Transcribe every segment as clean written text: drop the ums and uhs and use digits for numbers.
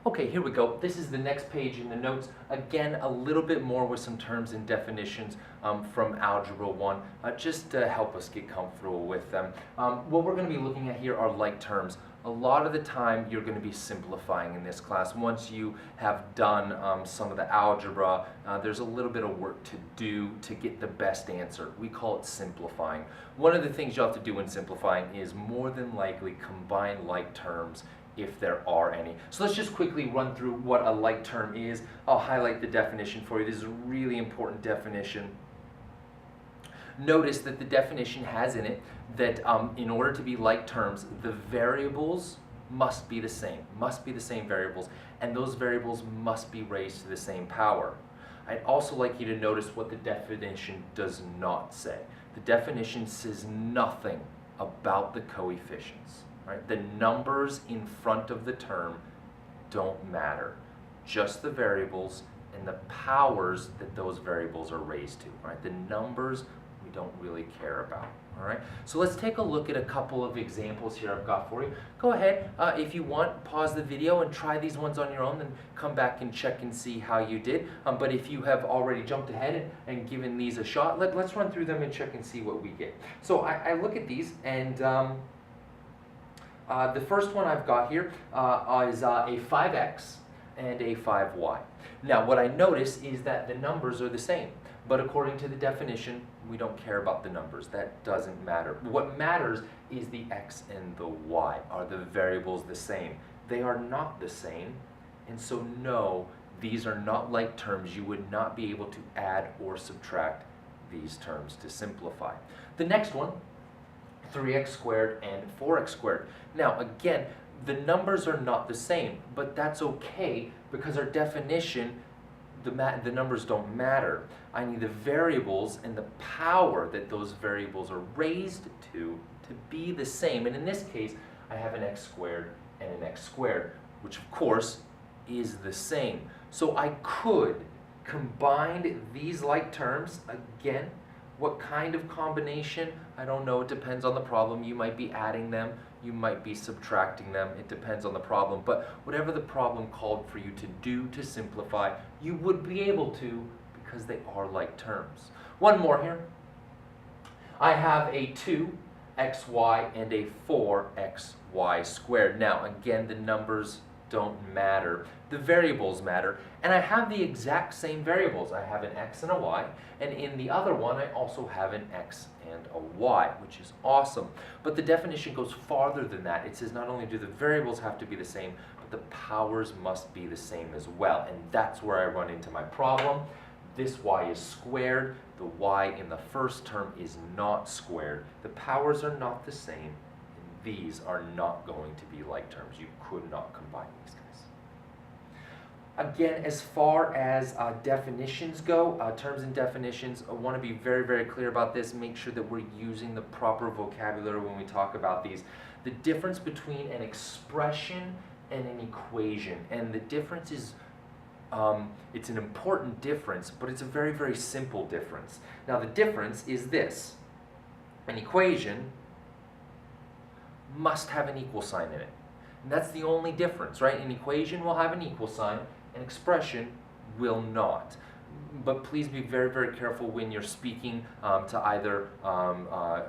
Okay, here we go. This is the next page in the notes. Again, a little bit more with some terms and definitions from Algebra 1, just to help us get comfortable with them. What we're going to be looking at here are like terms. A lot of the time you're going to be simplifying in this class. Once you have done some of the algebra, there's a little bit of work to do to get the best answer. We call it simplifying. One of the things you have to do in simplifying is more than likely combine like terms if there are any. So let's just quickly run through what a like term is. I'll highlight the definition for you. This is a really important definition. Notice that the definition has in it that in order to be like terms, the variables must be the same variables, and those variables must be raised to the same power. I'd also like you to notice what the definition does not say. The definition says nothing about the coefficients. Right? The numbers in front of the term don't matter, just the variables and the powers that those variables are raised to. Right? The numbers we don't really care about. All right? So let's take a look at a couple of examples here I've got for you. Go ahead, if you want, pause the video and try these ones on your own, then come back and check and see how you did. But if you have already jumped ahead and given these a shot, let's run through them and check and see what we get. So I look at these, and the first one I've got here is a 5x and a 5y. Now what I notice is that the numbers are the same, but according to the definition, we don't care about the numbers. That doesn't matter. What matters is the x and the y. Are the variables the same? They are not the same, and so no, these are not like terms. You would not be able to add or subtract these terms to simplify. The next one, 3x squared and 4x squared. Now again, the numbers are not the same, but that's okay because our definition, the numbers don't matter. I need the variables and the power that those variables are raised to be the same. And in this case, I have an x squared and an x squared, which of course is the same. So I could combine these like terms again. What kind of combination? I don't know. It depends on the problem. You might be adding them. You might be subtracting them. It depends on the problem. But whatever the problem called for you to do to simplify, you would be able to because they are like terms. One more here. I have a 2xy and a 4xy squared. Now, again, the numbers don't matter. The variables matter, and I have the exact same variables. I have an x and a y, and in the other one I also have an x and a y, which is awesome. But the definition goes farther than that. It says not only do the variables have to be the same, but the powers must be the same as well, and that's where I run into my problem. This y is squared. The y in the first term is not squared. The powers are not the same. These are not going to be like terms. You could not combine these guys. Again, as far as definitions go, terms and definitions, I want to be very, very clear about this. Make sure that we're using the proper vocabulary when we talk about these. The difference between an expression and an equation, and the difference is, it's an important difference, but it's a very, very simple difference. Now, the difference is this. An equation must have an equal sign in it. And that's the only difference, right? An equation will have an equal sign, an expression will not. But please be very, very careful when you're speaking to either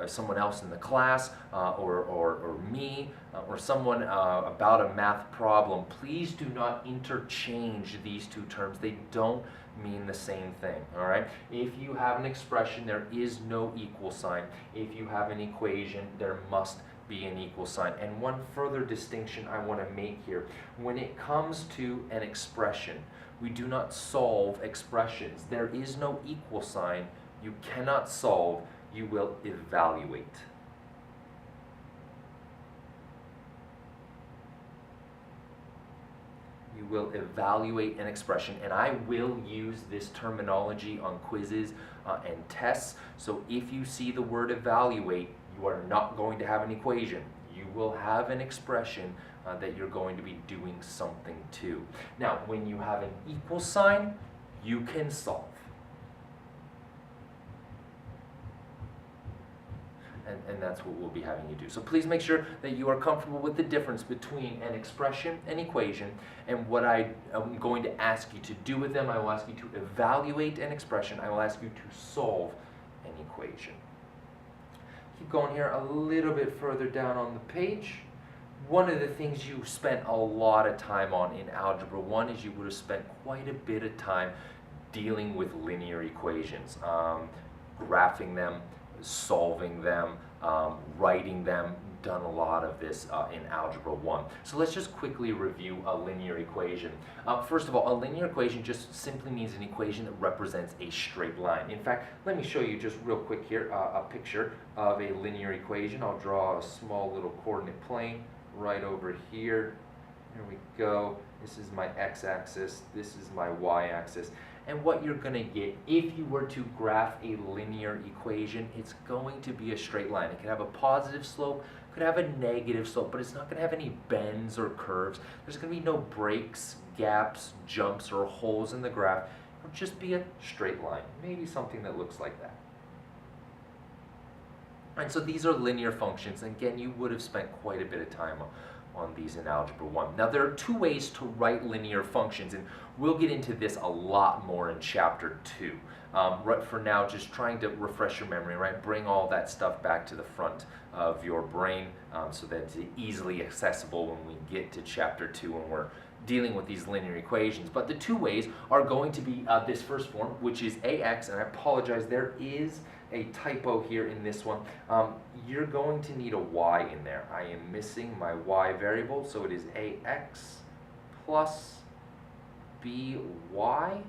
someone else in the class or me or someone about a math problem. Please do not interchange these two terms. They don't mean the same thing, all right? If you have an expression, there is no equal sign. If you have an equation, there must be an equal sign. And one further distinction I want to make here. When it comes to an expression, we do not solve expressions. There is no equal sign. You cannot solve. You will evaluate. You will evaluate an expression, and I will use this terminology on quizzes and tests. So if you see the word evaluate, you are not going to have an equation. You will have an expression that you're going to be doing something to. Now, when you have an equal sign, you can solve. And that's what we'll be having you do. So please make sure that you are comfortable with the difference between an expression and equation, and what I am going to ask you to do with them. I will ask you to evaluate an expression. I will ask you to solve an equation. Keep going here a little bit further down on the page. One of the things you spent a lot of time on in Algebra 1 is you would have spent quite a bit of time dealing with linear equations, graphing them, solving them, writing them. Done a lot of this in Algebra 1. So let's just quickly review a linear equation. First of all, a linear equation just simply means an equation that represents a straight line. In fact, let me show you just real quick here a picture of a linear equation. I'll draw a small little coordinate plane right over here. Here we go. This is my x-axis. This is my y-axis. And what you're going to get, if you were to graph a linear equation, it's going to be a straight line. It could have a positive slope, could have a negative slope, but it's not going to have any bends or curves. There's going to be no breaks, gaps, jumps, or holes in the graph. It'll just be a straight line, maybe something that looks like that. And so these are linear functions. And again, you would have spent quite a bit of time on these in Algebra 1. Now there are two ways to write linear functions, and we'll get into this a lot more in Chapter 2. Right for now, just trying to refresh your memory, right? Bring all that stuff back to the front of your brain so that it's easily accessible when we get to Chapter 2 and we're dealing with these linear equations. But the two ways are going to be this first form, which is ax, and I apologize, there is a typo here in this one. You're going to need a y in there. I am missing my y variable, so it is ax plus by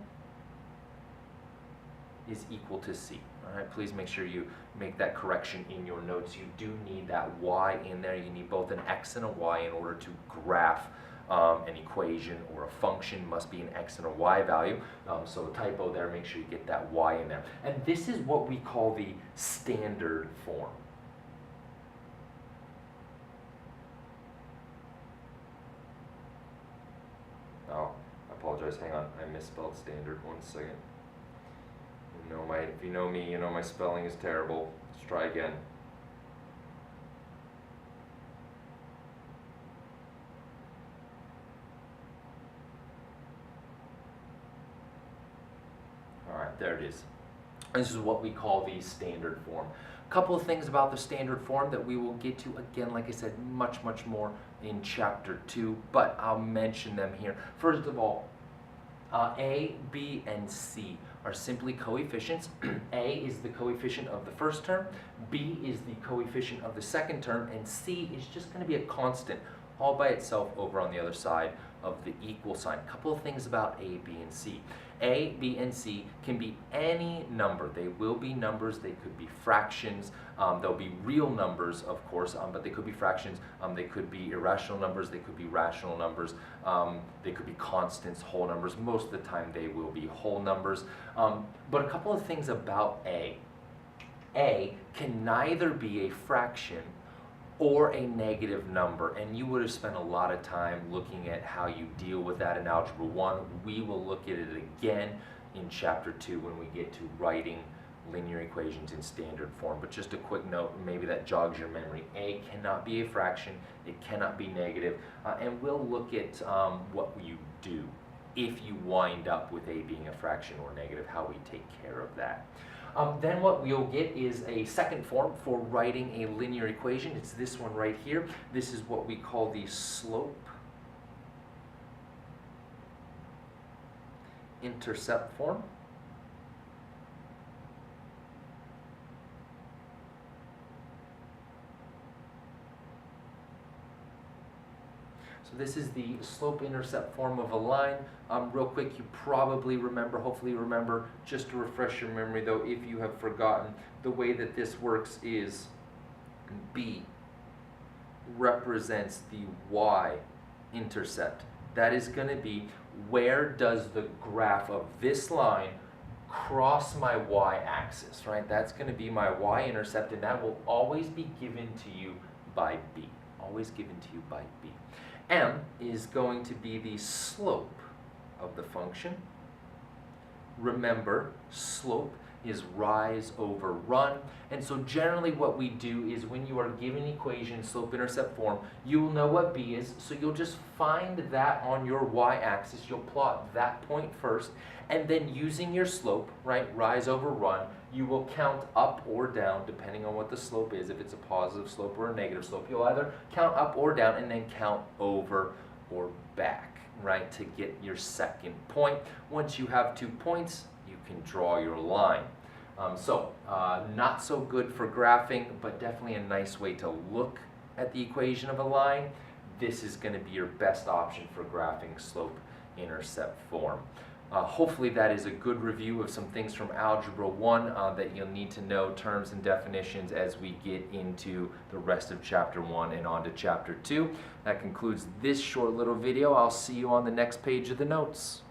is equal to c. All right, please make sure you make that correction in your notes. You do need that y in there. You need both an x and a y in order to graph an equation, or a function must be an x and a y value. So a typo there, make sure you get that y in there. And this is what we call the standard form. Oh, I apologize, hang on, I misspelled standard, 1 second. If you know me, you know my spelling is terrible. Let's try again. There it is. This is what we call the standard form. A couple of things about the standard form that we will get to, again, like I said, much more in Chapter 2, but I'll mention them here. First of all, a, b, and c are simply coefficients. A is the coefficient of the first term, b is the coefficient of the second term, and c is just going to be a constant all by itself over on the other side of the equal sign. A couple of things about a, b, and c. A, b, and c can be any number. They will be numbers. They could be fractions. They'll be real numbers, of course, but they could be fractions. They could be irrational numbers. They could be rational numbers. They could be constants, whole numbers. Most of the time they will be whole numbers. But a couple of things about A. A can neither be a fraction or a negative number, and you would have spent a lot of time looking at how you deal with that in Algebra 1. We will look at it again in Chapter 2 when we get to writing linear equations in standard form. But just a quick note, maybe that jogs your memory. A cannot be a fraction, it cannot be negative, and we'll look at what you do if you wind up with A being a fraction or negative, how we take care of that. Then what we'll get is a second form for writing a linear equation. It's this one right here. This is what we call the Slope-Intercept Form. So this is the slope-intercept form of a line. Real quick, you probably remember, hopefully you remember, just to refresh your memory though, if you have forgotten, the way that this works is B represents the y-intercept. That is going to be, where does the graph of this line cross my y-axis, right? That's going to be my y-intercept, and that will always be given to you by B. Always given to you by B. M is going to be the slope of the function. Remember, slope is rise over run. And so generally what we do is when you are given an equation, slope-intercept form, you will know what b is, so you'll just find that on your y-axis. You'll plot that point first, and then using your slope, right, rise over run, you will count up or down depending on what the slope is. If it's a positive slope or a negative slope, you'll either count up or down and then count over or back, right, to get your second point. Once you have 2 points, you can draw your line. Not so good for graphing, but definitely a nice way to look at the equation of a line. This is going to be your best option for graphing slope-intercept form. Hopefully that is a good review of some things from Algebra 1 that you'll need to know, terms and definitions, as we get into the rest of Chapter 1 and on to Chapter 2. That concludes this short little video. I'll see you on the next page of the notes.